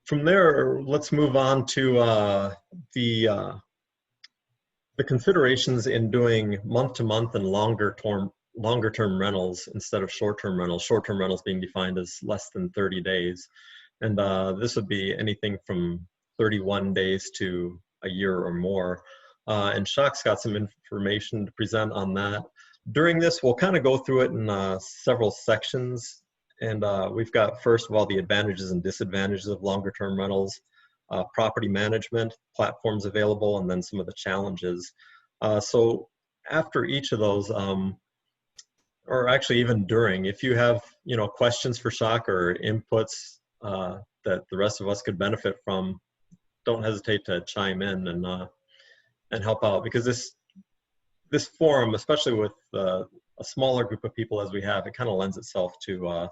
From there, let's move on to the considerations in doing month-to-month and longer-term rentals instead of short-term rentals. Short-term rentals being defined as less than 30 days, and this would be anything from 31 days to a year or more. And Shok's got some information to present on that. During this, we'll kind of go through it in several sections. And we've got, first of all, the advantages and disadvantages of longer-term rentals, property management, platforms available, and then some of the challenges. So after each of those, or actually even during, if you have questions for Shok or inputs that the rest of us could benefit from, don't hesitate to chime in and help out, because this forum, especially with a smaller group of people as we have, it kind of lends itself to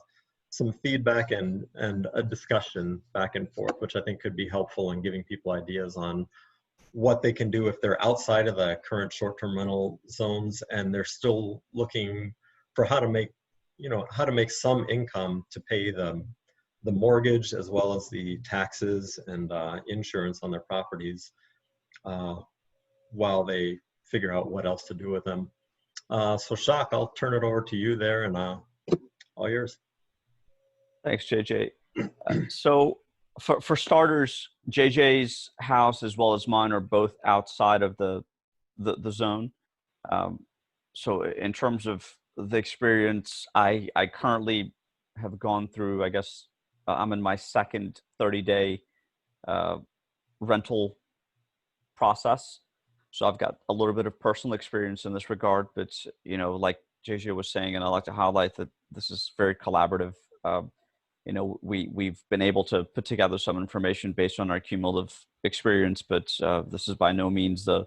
some feedback and a discussion back and forth, which I think could be helpful in giving people ideas on what they can do if they're outside of the current short-term rental zones and they're still looking for how to make some income to pay the mortgage as well as the taxes and insurance on their properties while they figure out what else to do with them. So Shok, I'll turn it over to you there, and all yours. Thanks, JJ. So for starters, JJ's house as well as mine are both outside of the zone. So in terms of the experience, I currently have gone through, I guess, I'm in my second 30-day rental process. So I've got a little bit of personal experience in this regard, but like JJ was saying, and I like to highlight that this is very collaborative. We've been able to put together some information based on our cumulative experience, but this is by no means the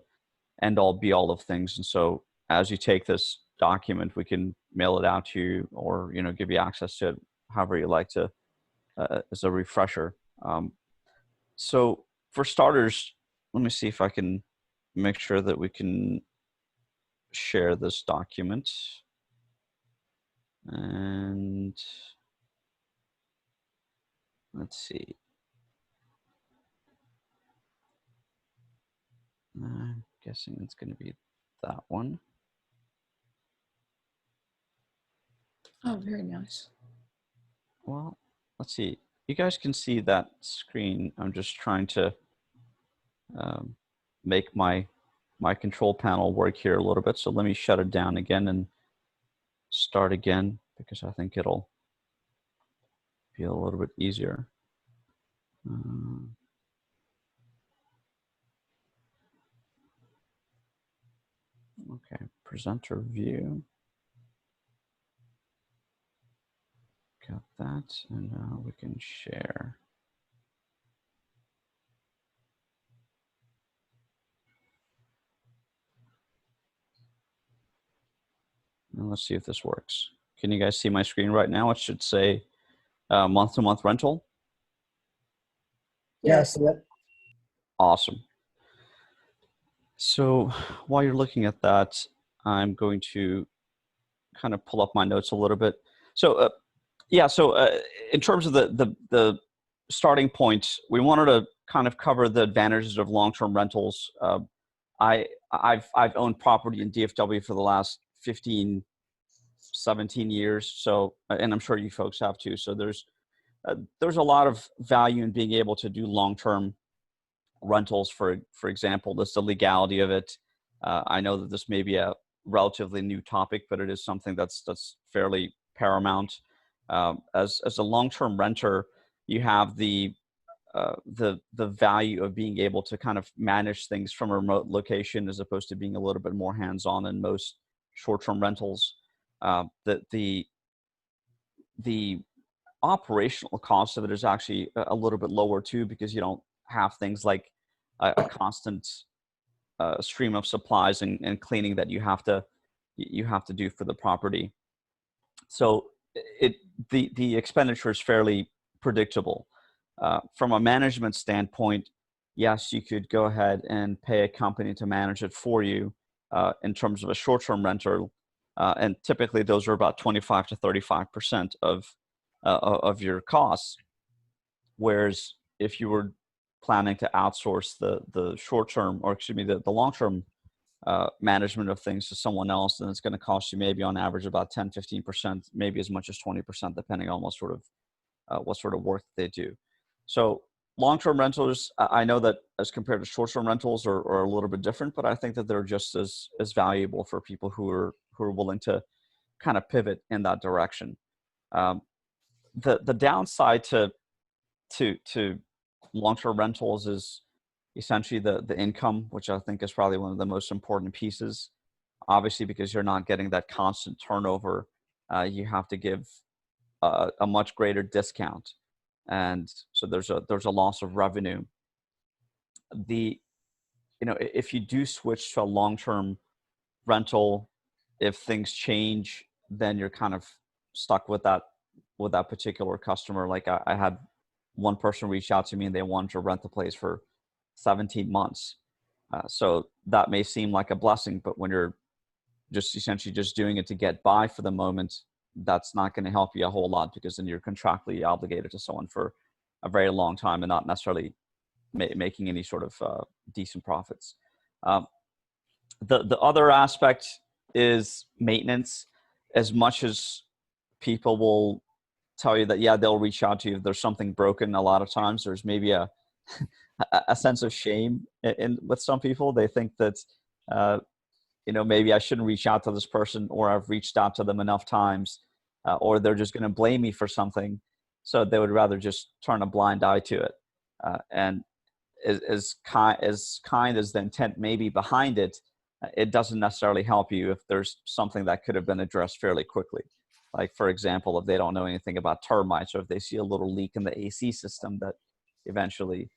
end all be all of things. And so as you take this document, we can mail it out to you or, give you access to it however you like to, as a refresher. So for starters, let me see if I can make sure that we can share this document. And let's see. I'm guessing it's going to be that one. Oh, very nice. Well, let's see. You guys can see that screen. I'm just trying to make my control panel work here a little bit. So let me shut it down again and start again, because I think it'll be a little bit easier. Okay, presenter view. Got that, and now we can share. And let's see if this works. Can you guys see my screen right now? It should say month-to-month rental. Yes. Awesome. So while you're looking at that, I'm going to kind of pull up my notes a little bit. So in terms of the starting point, we wanted to kind of cover the advantages of long-term rentals. I've owned property in DFW for the last 15, 17 years. So, and I'm sure you folks have too. So there's a lot of value in being able to do long-term rentals. For example, there's the legality of it. I know that this may be a relatively new topic, but it is something that's fairly paramount. As a long-term renter, you have the value of being able to kind of manage things from a remote location, as opposed to being a little bit more hands-on in most short-term rentals. The operational cost of it is actually a little bit lower too, because you don't have things like a constant stream of supplies and cleaning that you have to do for the property. So the expenditure is fairly predictable. From a management standpoint, yes, you could go ahead and pay a company to manage it for you in terms of a short-term rental, and typically those are about 25 to 35% of your costs. Whereas if you were planning to outsource the short term, or excuse me, the long term management of things to someone else, then it's going to cost you maybe on average about 10-15%, maybe as much as 20%, depending on what sort of work they do. So long-term rentals, I know that as compared to short-term rentals are a little bit different, but I think that they're just as valuable for people who are willing to kind of pivot in that direction. The downside to long-term rentals is essentially the income, which I think is probably one of the most important pieces. Obviously, because you're not getting that constant turnover, you have to give a much greater discount, and so there's a loss of revenue. If you do switch to a long-term rental, if things change, then you're kind of stuck with that particular customer. Like I had one person reach out to me and they wanted to rent the place for 17 months. So that may seem like a blessing, but when you're just essentially just doing it to get by for the moment, that's not going to help you a whole lot, because then you're contractually obligated to someone for a very long time and not necessarily making any sort of decent profits. The other aspect is maintenance. As much as people will tell you that, yeah, they'll reach out to you if there's something broken, a lot of times there's maybe a sense of shame with some people. They think that maybe I shouldn't reach out to this person, or I've reached out to them enough times, or they're just going to blame me for something, so they would rather just turn a blind eye to it. And as kind as the intent may be behind it, it doesn't necessarily help you if there's something that could have been addressed fairly quickly. Like, for example, if they don't know anything about termites, or if they see a little leak in the AC system that eventually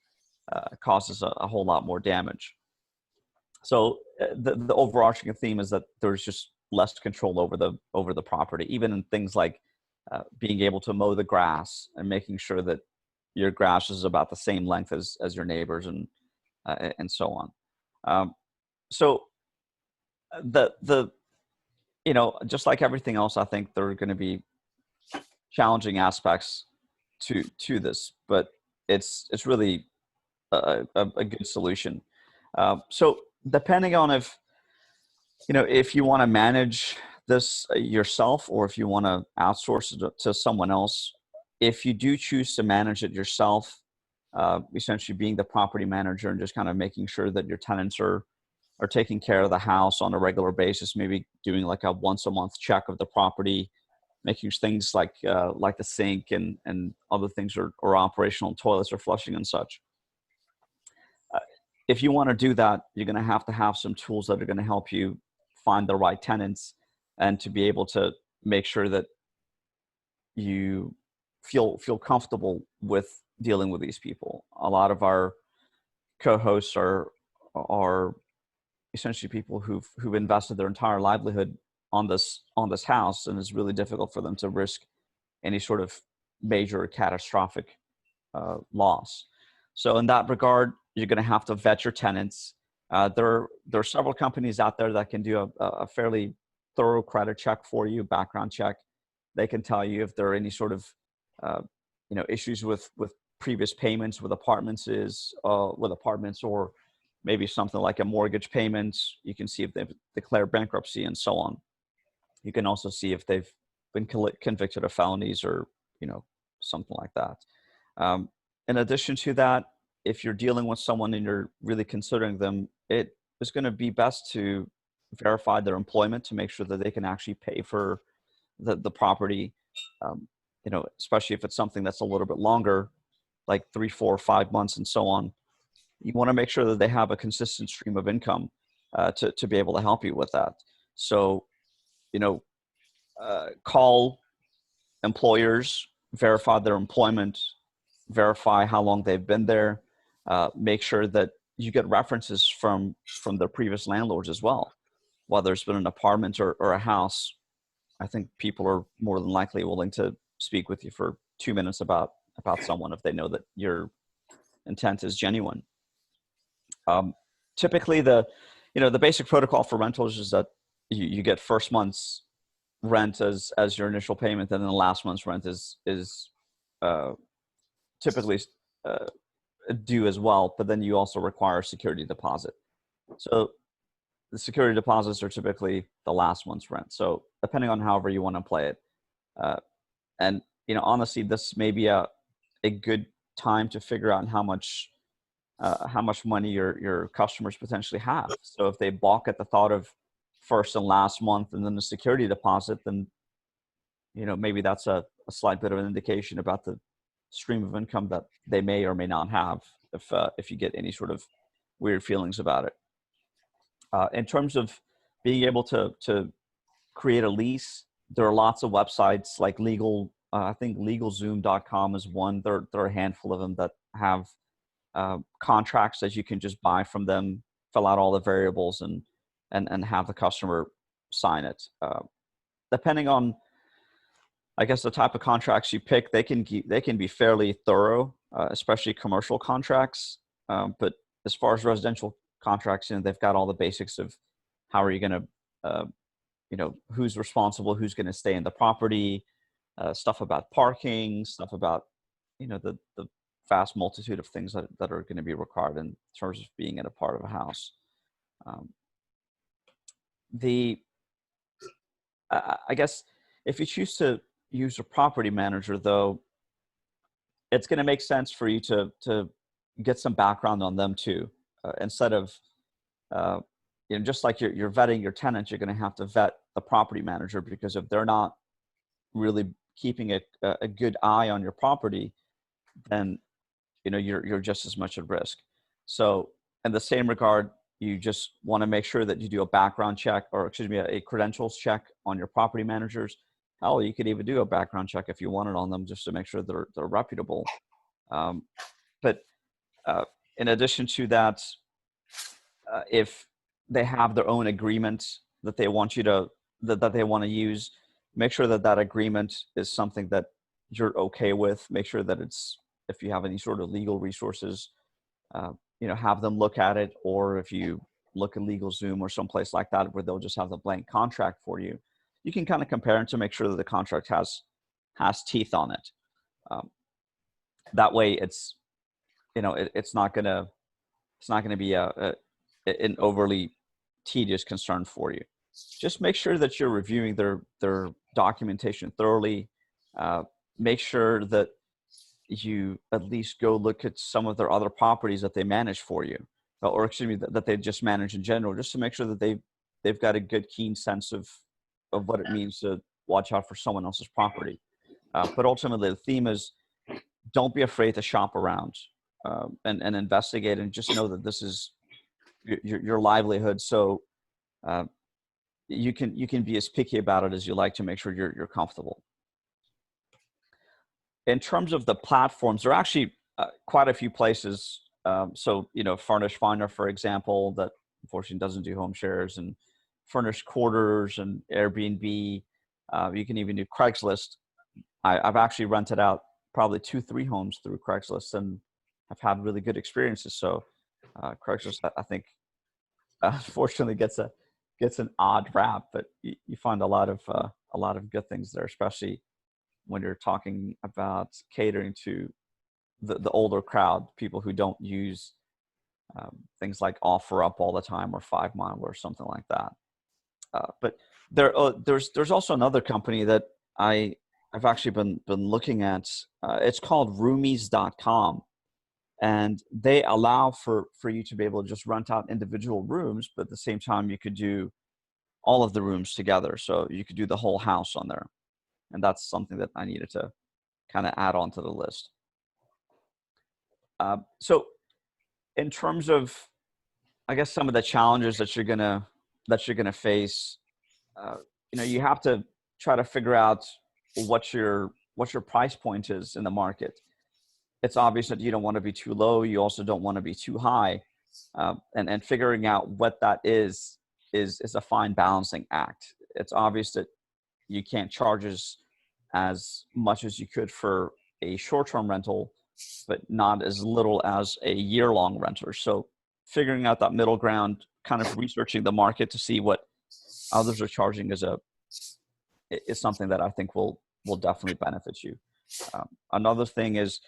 causes a whole lot more damage. So the overarching theme is that there's just less control over the property, even in things like being able to mow the grass and making sure that your grass is about the same length as your neighbors, and so on. So just like everything else, I think there are going to be challenging aspects to this, but it's really a good solution. So depending on if you want to manage this yourself, or if you want to outsource it to someone else, if you do choose to manage it yourself, essentially being the property manager and just kind of making sure that your tenants are taking care of the house on a regular basis, maybe doing like a once a month check of the property, making things like the sink and other things are operational, toilets are flushing and such. If you want to do that, you're going to have some tools that are going to help you find the right tenants, and to be able to make sure that you feel comfortable with dealing with these people. A lot of our co-hosts are essentially people who've invested their entire livelihood on this house, and it's really difficult for them to risk any sort of major catastrophic loss. So in that regard, you're going to have to vet your tenants. There are several companies out there that can do a fairly thorough credit check for you, background check. They can tell you if there are any sort of issues with previous payments with apartments, or maybe something like a mortgage payment. You can see if they've declared bankruptcy and so on. You can also see if they've been convicted of felonies, or something like that. In addition to that, if you're dealing with someone and you're really considering them, it is going to be best to verify their employment to make sure that they can actually pay for the property. Especially if it's something that's a little bit longer, like 3, 4, 5 months and so on. You want to make sure that they have a consistent stream of income to be able to help you with that. So, call employers, verify their employment, verify how long they've been there, make sure that you get references from their previous landlords as well. Whether it's been an apartment or a house, I think people are more than likely willing to speak with you for 2 minutes about someone if they know that your intent is genuine. Typically, the basic protocol for rentals is that you get first month's rent as your initial payment, and then the last month's rent is typically do as well, but then you also require a security deposit. So the security deposits are typically the last month's rent. So depending on however you want to play it, uh, and honestly, this may be a good time to figure out how much money your customers potentially have. So if they balk at the thought of first and last month and then the security deposit, then maybe that's a slight bit of an indication about the stream of income that they may or may not have if you get any sort of weird feelings about it. In terms of being able to create a lease, there are lots of websites like I think LegalZoom.com is one. There are a handful of them that have contracts that you can just buy from them, fill out all the variables, and have the customer sign it. Depending on, I guess, the type of contracts you pick, they can be fairly thorough, especially commercial contracts. But as far as residential contracts, they've got all the basics of how are you going to, who's responsible, who's going to stay in the property, stuff about parking, stuff about, the vast multitude of things that are going to be required in terms of being in a part of a house. I guess if you choose to use a property manager, though, it's going to make sense for you to get some background on them too, instead of just like you're vetting your tenants, you're going to have to vet the property manager, because if they're not really keeping a good eye on your property, then you're just as much at risk. So in the same regard, you just want to make sure that you do a background check, or a credentials check on your property managers. Hell, you could even do a background check if you wanted on them, just to make sure they're reputable. But in addition to that, if they have their own agreement that they want that they want to use, make sure that agreement is something that you're okay with. Make sure that if you have any sort of legal resources, have them look at it, or if you look at LegalZoom or someplace like that where they'll just have the blank contract for you, you can kind of compare it to make sure that the contract has teeth on it. That way, it's not gonna be an overly tedious concern for you. Just make sure that you're reviewing their documentation thoroughly. Make sure that you at least go look at some of their other properties that they manage for you, or that they just manage in general, just to make sure that they've got a good, keen sense of what it means to watch out for someone else's property. But ultimately, the theme is, don't be afraid to shop around and investigate, and just know that this is your livelihood. So you can be as picky about it as you like to make sure you're comfortable. In terms of the platforms, there are actually quite a few places. So, Furnish Finder, for example, that unfortunately doesn't do home shares, and Furnished Quarters and Airbnb. You can even do Craigslist. I've actually rented out probably 2-3 homes through Craigslist, and I've had really good experiences. So Craigslist, I think, unfortunately gets an odd rap, but you find a lot of good things there, especially when you're talking about catering to the older crowd, people who don't use things like OfferUp all the time, or 5 Mile, or something like that. But there's also another company that I've actually been looking at. It's called Roomies.com, and they allow for you to be able to just rent out individual rooms, but at the same time you could do all of the rooms together. So you could do the whole house on there. And that's something that I needed to kind of add on to the list. So in terms of, I guess, some of the challenges that you're gonna face, you have to try to figure out what your price point is in the market. It's obvious that you don't want to be too low. You also don't want to be too high, and figuring out what that is a fine balancing act. It's obvious that you can't charge as much as you could for a short-term rental, but not as little as a year-long renter. So figuring out that middle ground, kind of researching the market to see what others are charging is something that I think will definitely benefit you. Another thing is,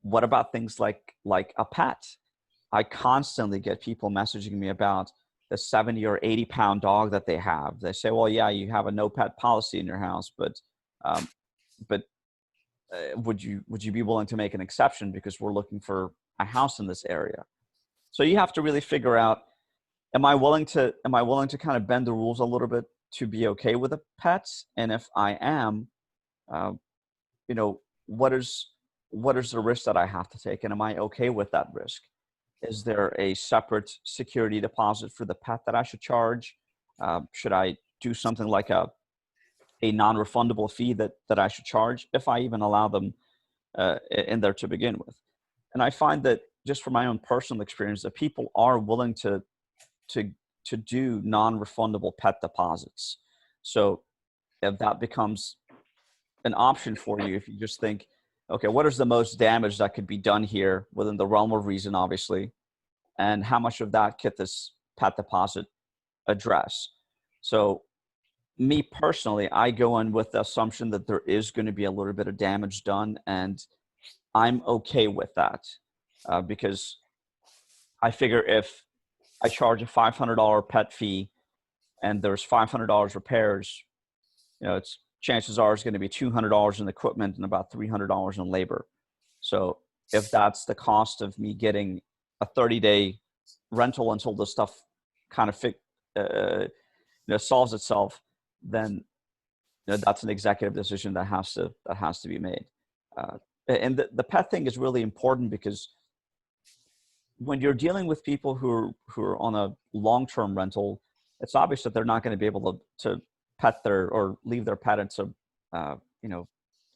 what about things like a pet? I constantly get people messaging me about the 70 or 80 pound dog that they have. They say, well, yeah, you have a no pet policy in your house, um, but would you be willing to make an exception because we're looking for a house in this area? So you have to really figure out, am I willing to kind of bend the rules a little bit to be okay with a pet? And if I am, uh, you know, what is the risk that I have to take, and am I okay with that risk? Is there a separate security deposit for the pet that I should charge? Should I do something like a non-refundable fee that I should charge if I even allow them in there to begin with? And I find that just from my own personal experience, that people are willing to do non-refundable pet deposits. So if that becomes an option for you, if you just think, okay, what is the most damage that could be done here within the realm of reason, obviously, and how much of that could this pet deposit address? So me personally, I go in with the assumption that there is going to be a little bit of damage done, and I'm okay with that because I figure if I charge a $500 pet fee and there's $500 repairs, it's chances are it's going to be $200 in equipment and about $300 in labor. So if that's the cost of me getting a 30-day rental until the stuff kind of solves itself, then that's an executive decision that has to be made. And the pet thing is really important because when you're dealing with people who are on a long-term rental, it's obvious that they're not going to be able to pet their or leave their pet into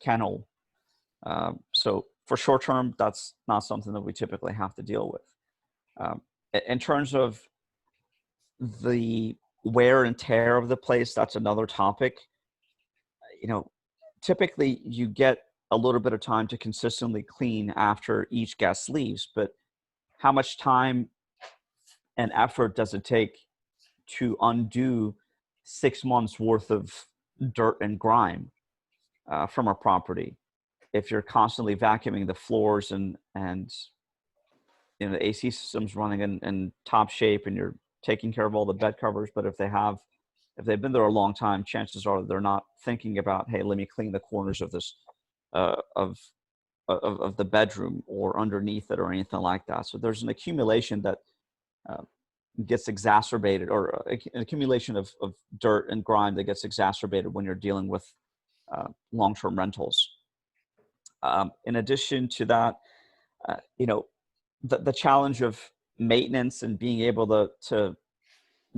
kennel. So for short-term, that's not something that we typically have to deal with. In terms of the wear and tear of the place, that's another topic. Typically you get a little bit of time to consistently clean after each guest leaves, but how much time and effort does it take to undo 6 months worth of dirt and grime from a property? If you're constantly vacuuming the floors and the AC system's running in top shape and you're taking care of all the bed covers, but if they've been there a long time, chances are they're not thinking about, hey, let me clean the corners of this of the bedroom or underneath it or anything like that. So there's an accumulation that gets exacerbated, or an accumulation of dirt and grime that gets exacerbated when you're dealing with long-term rentals. In addition to that, the challenge of maintenance and being able to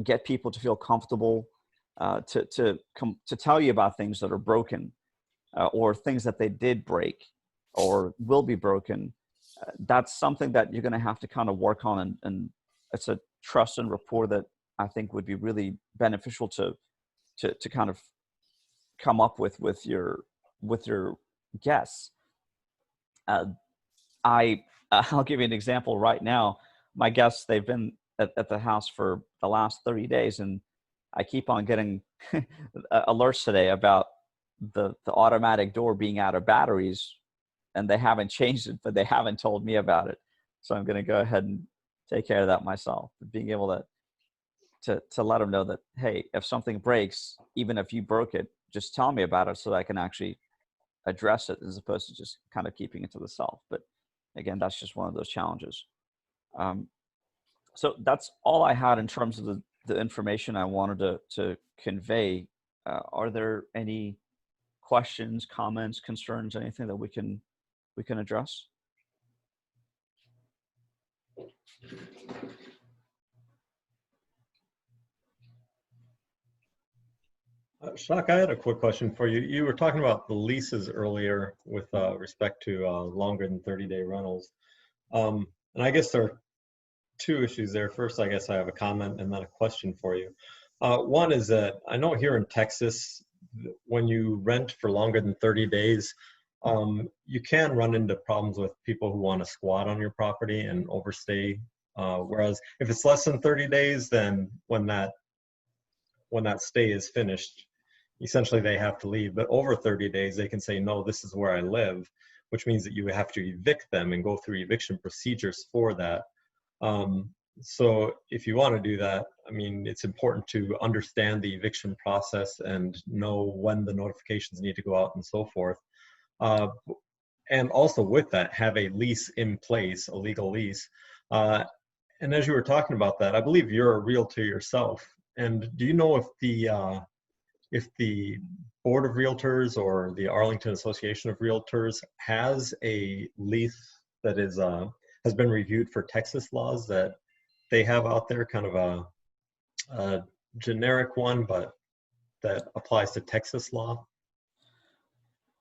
get people to feel comfortable to tell you about things that are broken or things that they did break or will be broken. That's something that you're going to have to kind of work on, and it's a trust and rapport that I think would be really beneficial to kind of come up with your guests. I'll give you an example right now. My guests, they've been at the house for the last 30 days, and I keep on getting alerts today about the automatic door being out of batteries, and they haven't changed it, but they haven't told me about it. So I'm going to go ahead and take care of that myself. Being able to let them know that, hey, if something breaks, even if you broke it, just tell me about it so that I can actually address it, as opposed to just kind of keeping it to the self. But again, that's just one of those challenges. So that's all I had in terms of the information I wanted to convey. Are there any questions, comments, concerns, anything that we can address? Shak, I had a quick question for you. You were talking about the leases earlier with respect to longer than 30-day rentals. And I guess there are two issues there. First, I guess I have a comment and then a question for you. One is that I know here in Texas, when you rent for longer than 30 days, you can run into problems with people who want to squat on your property and overstay. Whereas if it's less than 30 days, then when that stay is finished, essentially they have to leave. But over 30 days, they can say, no, this is where I live. which means that you have to evict them and go through eviction procedures for that. So if you want to do that, I mean, it's important to understand the eviction process and know when the notifications need to go out and so forth. And also with that, have a lease in place, a legal lease. And as you were talking about that, I believe you're a realtor yourself. And do you know if the Board of Realtors or the Arlington Association of Realtors has a lease that is has been reviewed for Texas laws that they have out there, kind of a generic one, but that applies to Texas law?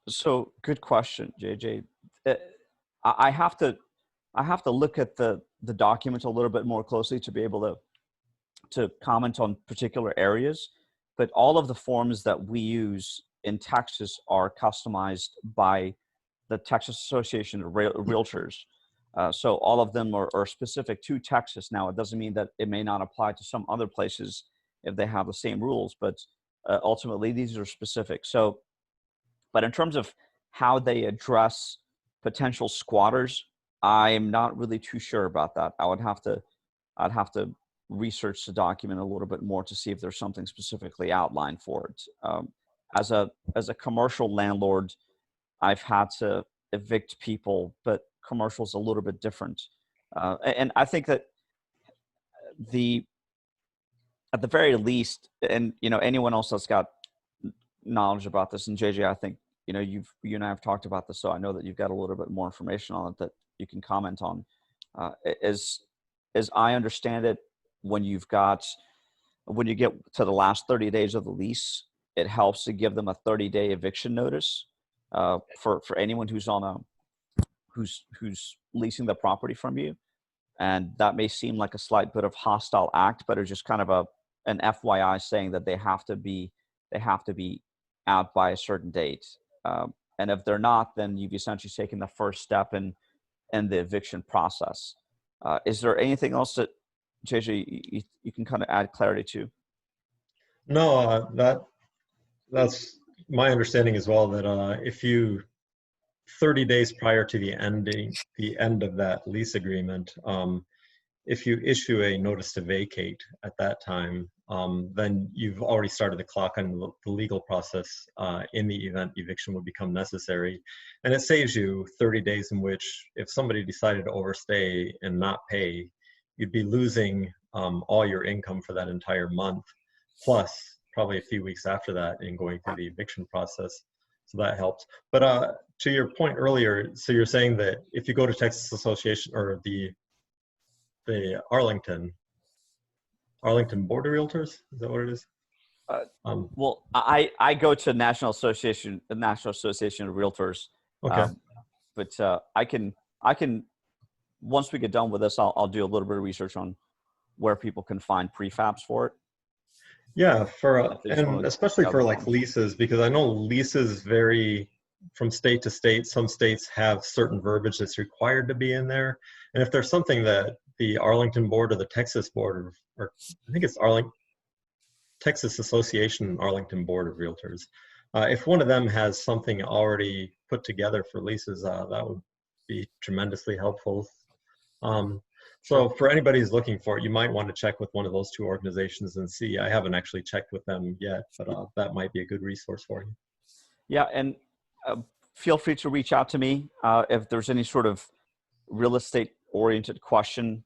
So good question, JJ. Uh, I have to look at the document a little bit more closely to be able to comment on particular areas. But all of the forms that we use in Texas are customized by the Texas Association of Realtors. So all of them are specific to Texas. Now, it doesn't mean that it may not apply to some other places if they have the same rules, but ultimately these are specific. So, but in terms of how they address potential squatters, I'm not really too sure about that. I'd have to research the document a little bit more to see if there's something specifically outlined for it. As a commercial landlord, I've had to evict people, but commercial is a little bit different. And I think that at the very least, and anyone else that's got knowledge about this, and JJ, I think you and I have talked about this, so I know that you've got a little bit more information on it that you can comment on. As I understand it, when you get to the last 30 days of the lease, it helps to give them a 30-day eviction notice for anyone who's leasing the property from you. And that may seem like a slight bit of hostile act, but it's just kind of an FYI saying that they have to be out by a certain date. And if they're not, then you've essentially taken the first step in the eviction process. Is there anything else that, JJ, you can kind of add clarity to? No, that's my understanding as well, that if you 30 days prior to the end of that lease agreement, if you issue a notice to vacate at that time, then you've already started the clock on the legal process in the event eviction would become necessary. And it saves you 30 days in which, if somebody decided to overstay and not pay, you'd be losing all your income for that entire month, plus probably a few weeks after that in going through the eviction process. So that helps. But to your point earlier, so you're saying that if you go to Texas Association or the Arlington Board of Realtors, is that what it is? Well, I go to the National Association of Realtors. Okay. But I can once we get done with this, I'll do a little bit of research on where people can find prefabs for it. Yeah, and especially for like leases, because I know leases vary from state to state. Some states have certain verbiage that's required to be in there. And if there's something that the Arlington Board or the Texas Board, or I think it's Texas Association Arlington Board of Realtors, if one of them has something already put together for leases, that would be tremendously helpful. So for anybody who's looking for it, you might want to check with one of those two organizations and see. I haven't actually checked with them yet, but that might be a good resource for you. Yeah, and feel free to reach out to me if there's any sort of real estate oriented question.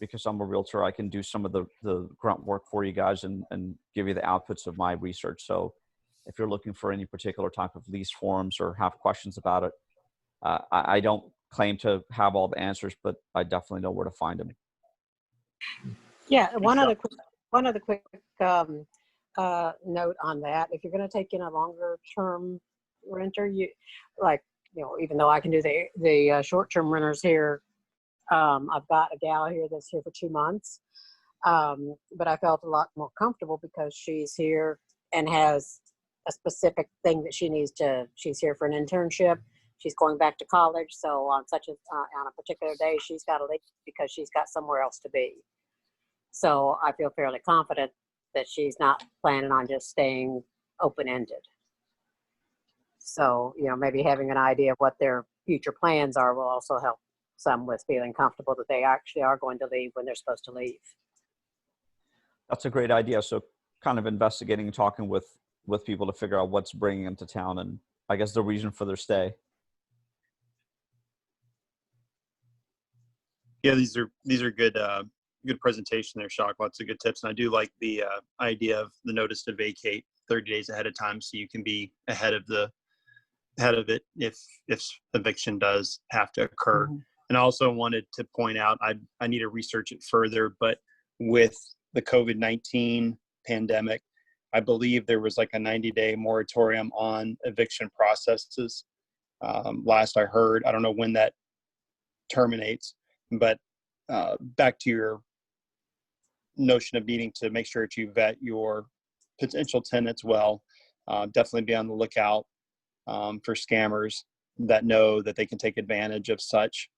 Because I'm a realtor, I can do some of the grunt work for you guys and give you the outputs of my research. So if you're looking for any particular type of lease forms or have questions about it, I don't claim to have all the answers, but I definitely know where to find them. Yeah, one other quick note on that. If you're going to take in a longer term renter, even though I can do the short term renters here, I've got a gal here that's here for 2 months, but I felt a lot more comfortable because she's here and has a specific thing that she's here for an internship. She's going back to college, so on a particular day, she's got to leave because she's got somewhere else to be. So I feel fairly confident that she's not planning on just staying open-ended. So, maybe having an idea of what their future plans are will also help some with feeling comfortable that they actually are going to leave when they're supposed to leave. That's a great idea. So kind of investigating and talking with people to figure out what's bringing them to town and I guess the reason for their stay. Yeah, these are good good presentation there, Shock. Lots of good tips, and I do like the idea of the notice to vacate 30 days ahead of time, so you can be ahead of it if eviction does have to occur. Mm-hmm. And I also wanted to point out, I need to research it further, but with the COVID-19 pandemic, I believe there was like a 90-day moratorium on eviction processes. Last I heard, I don't know when that terminates, but back to your notion of needing to make sure that you vet your potential tenants well, definitely be on the lookout for scammers that know that they can take advantage of such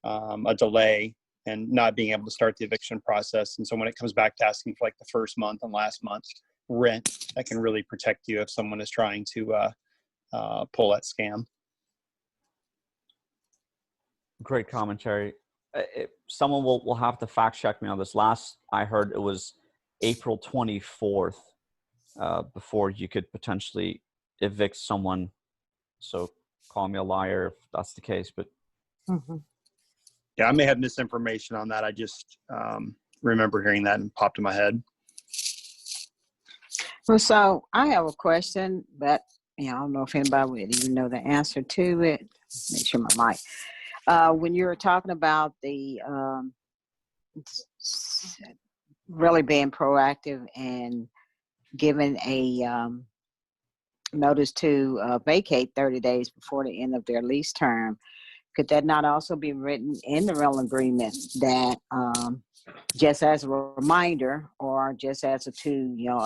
a delay and not being able to start the eviction process. And so when it comes back to asking for like the first month and last month's rent, that can really protect you if someone is trying to pull that scam. Great commentary. Someone will have to fact check me on this. Last I heard it was April 24th before you could potentially evict someone. So call me a liar if that's the case, but Mm-hmm. Yeah, I may have misinformation on that. I just remember hearing that and popped in my head. Well, so I have a question, but I don't know if anybody would even know the answer to it. Make sure my mic. When you were talking about the really being proactive and giving a notice to vacate 30 days before the end of their lease term, could that not also be written in the rental agreement that just as a reminder or just as a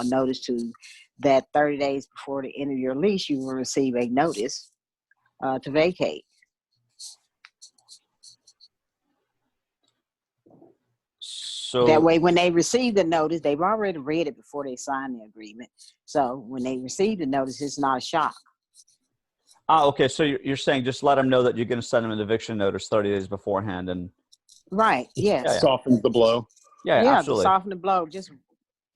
notice to that 30 days before the end of your lease, you will receive a notice to vacate? so That way, when they receive the notice, they've already read it before they sign the agreement. So when they receive the notice, it's not a shock. okay. So you're saying just let them know that you're going to send them an eviction notice 30 days beforehand, and Right. Yes. Yeah. Softens the blow. yeah, To absolutely. soften the blow, just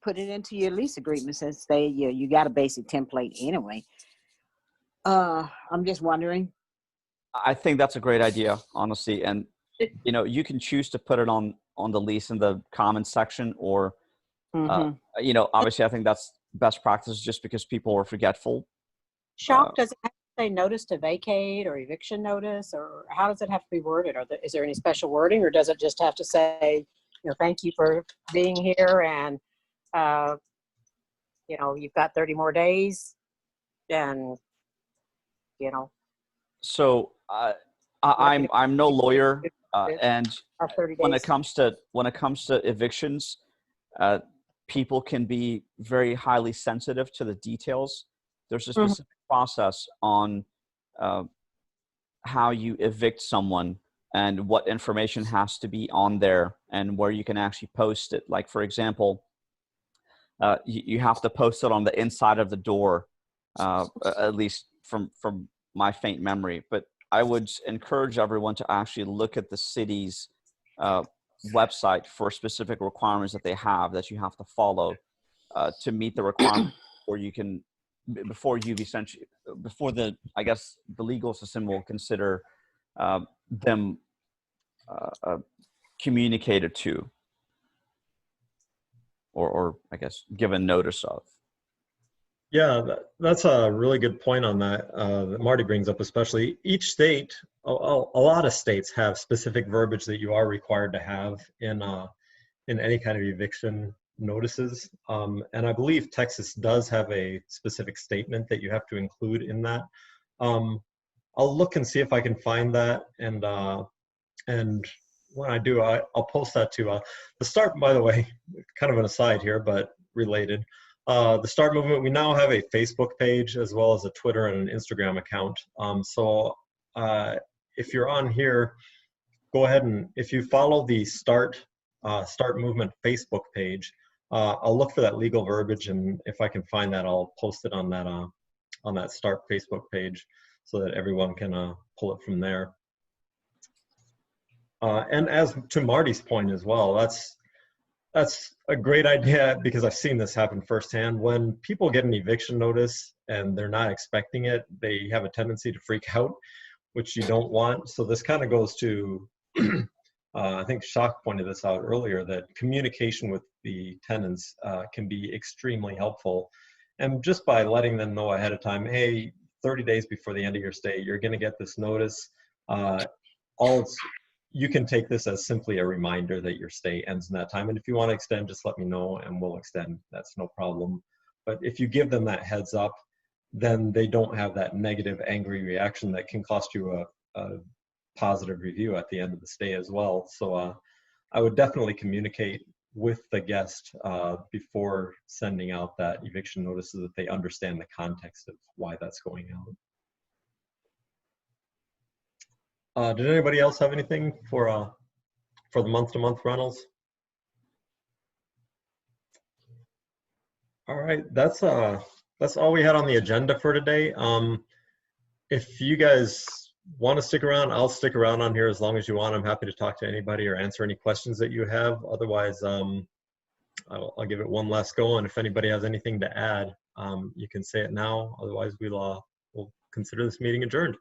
put it into your lease agreement since you got a basic template anyway. I'm just wondering. I think that's a great idea, honestly. And you can choose to put it on the lease in the comments section, or Mhm. obviously I think that's best practice just because people are forgetful. Shock, does it have to say notice to vacate or eviction notice, or how does it have to be worded? Is there any special wording, or does it just have to say, thank you for being here, and you've got 30 more days, and So I'm no lawyer, and our 30 when days. it comes to evictions, people can be very highly sensitive to the details. There's a specific process on how you evict someone and what information has to be on there and where you can actually post it. Like, for example, you have to post it on the inside of the door, at least from my faint memory. But I would encourage everyone to actually look at the city's website for specific requirements that they have that you have to follow to meet the requirements, or you can before the legal system will consider them communicated to, or I guess given notice of. Yeah, that's a really good point on that that Marty brings up. Especially each state, a lot of states have specific verbiage that you are required to have in any kind of eviction notices. And I believe Texas does have a specific statement that you have to include in that. I'll look and see if I can find that, and when I do, I'll post that to the START. By the way, kind of an aside here, but related. The START movement, we now have a Facebook page as well as a Twitter and an Instagram account. So if you're on here, go ahead and if you follow the START movement Facebook page, I'll look for that legal verbiage, and if I can find that, I'll post it on that on that start Facebook page so that everyone can pull it from there. And as to Marty's point as well, that's a great idea because I've seen this happen firsthand. When people get an eviction notice and they're not expecting it, they have a tendency to freak out, which you don't want. So this kind of goes to, I think Shok pointed this out earlier, that communication with the tenants can be extremely helpful. And just by letting them know ahead of time, hey, 30 days before the end of your stay, you're gonna get this notice. You can take this as simply a reminder that your stay ends in that time. And if you want to extend, just let me know and we'll extend. That's no problem. But if you give them that heads up, then they don't have that negative, angry reaction that can cost you a positive review at the end of the stay as well. So I would definitely communicate with the guest before sending out that eviction notice so that they understand the context of why that's going out. Did anybody else have anything for the month-to-month rentals? All right, that's all we had on the agenda for today. If you guys want to stick around, I'll stick around on here as long as you want. I'm happy to talk to anybody or answer any questions that you have. Otherwise, I'll give it one last go. And if anybody has anything to add, you can say it now. Otherwise, we'll consider this meeting adjourned.